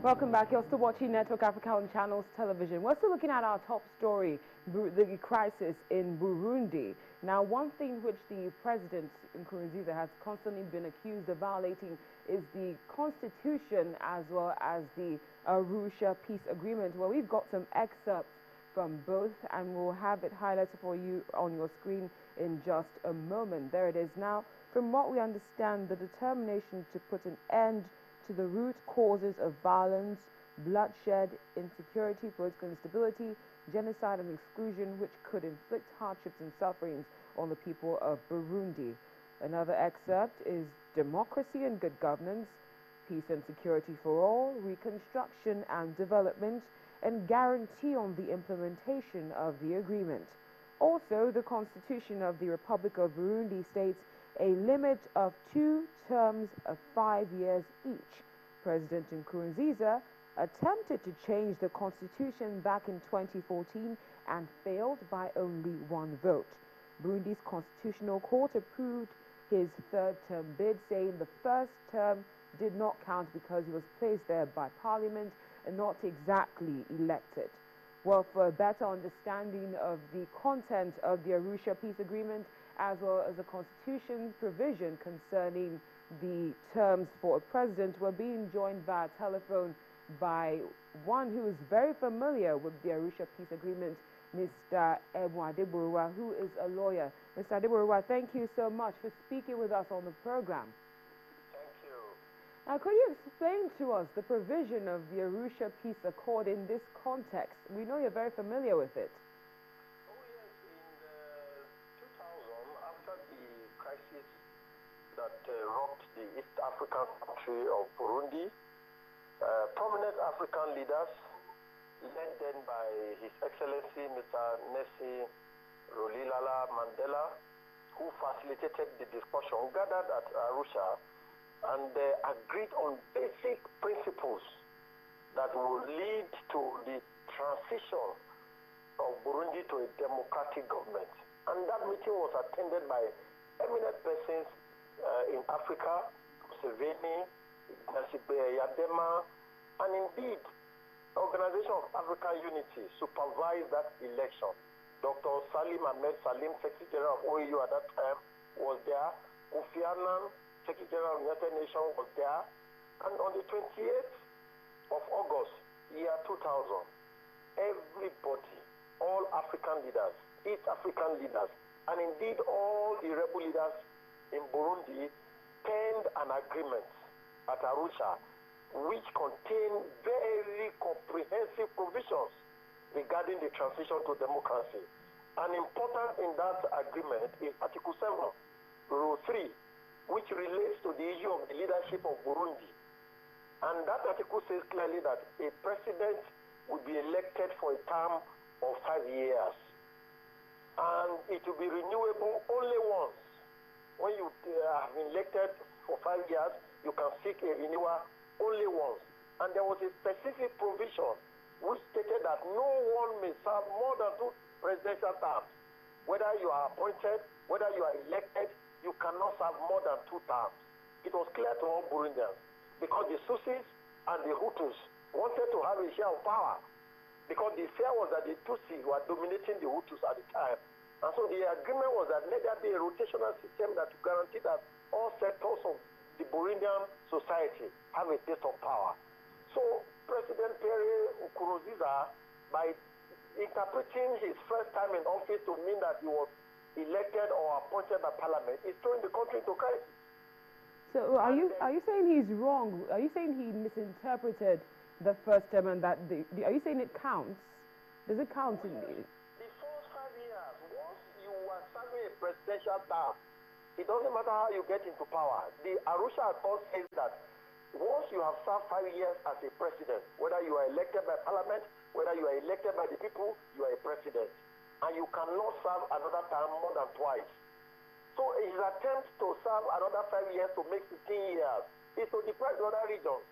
Welcome back. You're still watching Network Africa on Channels Television. We're still looking at our top story, the crisis in Burundi. Now, one thing which the president, Nkurunziza, has constantly been accused of violating is the constitution as well as the Arusha peace agreement. Well, we've got some excerpts from both, and we'll have it highlighted for you on your screen in just a moment. There it is. Now, from what we understand, the determination to put an end to the root causes of violence, bloodshed, insecurity, political instability, genocide and exclusion, which could inflict hardships and sufferings on the people of Burundi. Another excerpt is democracy and good governance, peace and security for all, reconstruction and development, and guarantee on the implementation of the agreement. Also, the Constitution of the Republic of Burundi states a limit of 2 terms of 5 years each. President Nkurunziza attempted to change the constitution back in 2014 and failed by only 1 vote. Burundi's constitutional court approved his 3rd term bid, saying the first term did not count because he was placed there by parliament and not exactly elected. Well, for a better understanding of the content of the Arusha peace agreement, as well as the constitution provision concerning the terms for a president, we're being joined via telephone by one who is very familiar with the Arusha peace agreement, Mr. Ebun Adegboruwa, who is a lawyer. Mr. Adegboruwa, thank you so much for speaking with us on the program. Thank you. Now, could you explain to us the provision of the Arusha Peace Accord in this context? We know you're very familiar with it. Oh yes, in 2000, after the crisis that rocked the East African country of Burundi, prominent African leaders, led then by His Excellency Mr. Nelson Mandela, who facilitated the discussion, gathered at Arusha and agreed on basic principles that will lead to the transition of Burundi to a democratic government. And that meeting was attended by eminent persons in Africa, Museveni, Yadema, and indeed, Organization of African Unity supervised that election. Dr. Salim Ahmed Salim, Secretary General of OAU at that time, was there. Kofi Annan, Secretary General of the United Nations, was there. And on the 28th of August, year 2000, everybody, all African leaders, East African leaders, and indeed all the rebel leaders in Burundi penned an agreement at Arusha which contained very comprehensive provisions regarding the transition to democracy. And important in that agreement is Article 7, Rule 3, which relates to the issue of the leadership of Burundi. And that article says clearly that a president will be elected for a term of 5 years. And it will be renewable only once. When you have been elected for 5 years, you can seek a renewal only once. And there was a specific provision which stated that no one may serve more than 2 presidential terms. Whether you are appointed, whether you are elected, you cannot serve more than 2 terms. It was clear to all Burundians because the Tutsis and the Hutus wanted to have a share of power because the fear was that the Tutsis were dominating the Hutus at the time. And so the agreement was that let there be a rotational system that to guarantee that all sectors of the Burundian society have a taste of power. So President Pierre Nkurunziza, by interpreting his first time in office to mean that he was elected or appointed by parliament, is throwing the country into crisis. So are you saying he's wrong? Are you saying he misinterpreted the first term and that are you saying it counts? Does it count in the first 5 years, once you are serving a presidential term, it doesn't matter how you get into power. The Arusha Accord says that once you have served 5 years as a president, whether you are elected by parliament, whether you are elected by the people, you are a president. And you cannot serve another term more than twice. So his attempt to serve another 5 years to make 15 years is to deprive the other regions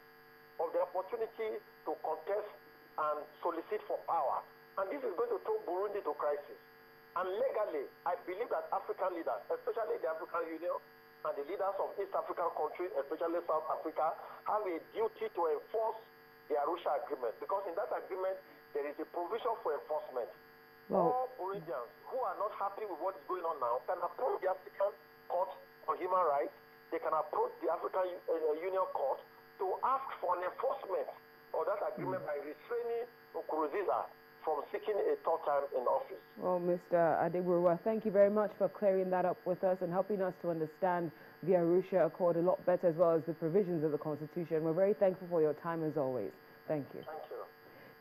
of the opportunity to contest and solicit for power. And this is going to throw Burundi to crisis. And legally, I believe that African leaders, especially the African Union and the leaders of East African countries, especially South Africa, have a duty to enforce the Arusha agreement, because in that agreement there is a provision for enforcement. Well, all Burundians who are not happy with what is going on now can approach the African Court on Human Rights. They can approach the African Union Court to ask for an enforcement of that agreement by restraining Nkurunziza from seeking a third term in office. Well, Mr. Adegboruwa, thank you very much for clearing that up with us and helping us to understand the Arusha Accord a lot better, as well as the provisions of the Constitution. We're very thankful for your time as always. Thank you. Thank you.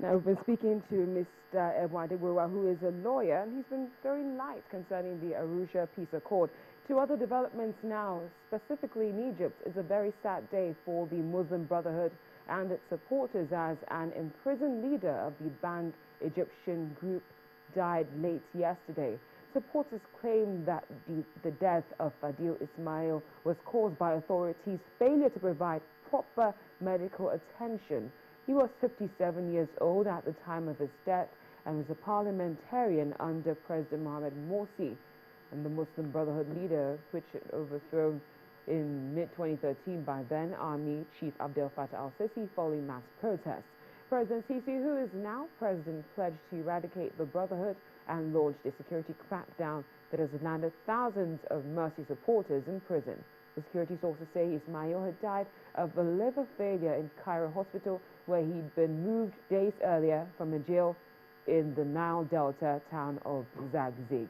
Now, we've been speaking to Mr. Ebun Adegboruwa, who is a lawyer, and he's been throwing light concerning the Arusha Peace Accord. Two other developments now, specifically in Egypt, is a very sad day for the Muslim Brotherhood and its supporters, as an imprisoned leader of the banned Egyptian group died late yesterday. Supporters claim that the death of Fadil Ismail was caused by authorities' failure to provide proper medical attention. He was 57 years old at the time of his death and was a parliamentarian under President Mohamed Morsi. And the Muslim Brotherhood leader, which had overthrown in mid-2013 by then Army Chief Abdel Fattah al-Sisi following mass protests. President Sisi, who is now president, pledged to eradicate the Brotherhood and launched a security crackdown that has landed thousands of Morsi supporters in prison. The security sources say Ismail had died of a liver failure in Cairo hospital, where he'd been moved days earlier from a jail in the Nile Delta town of Zagzig.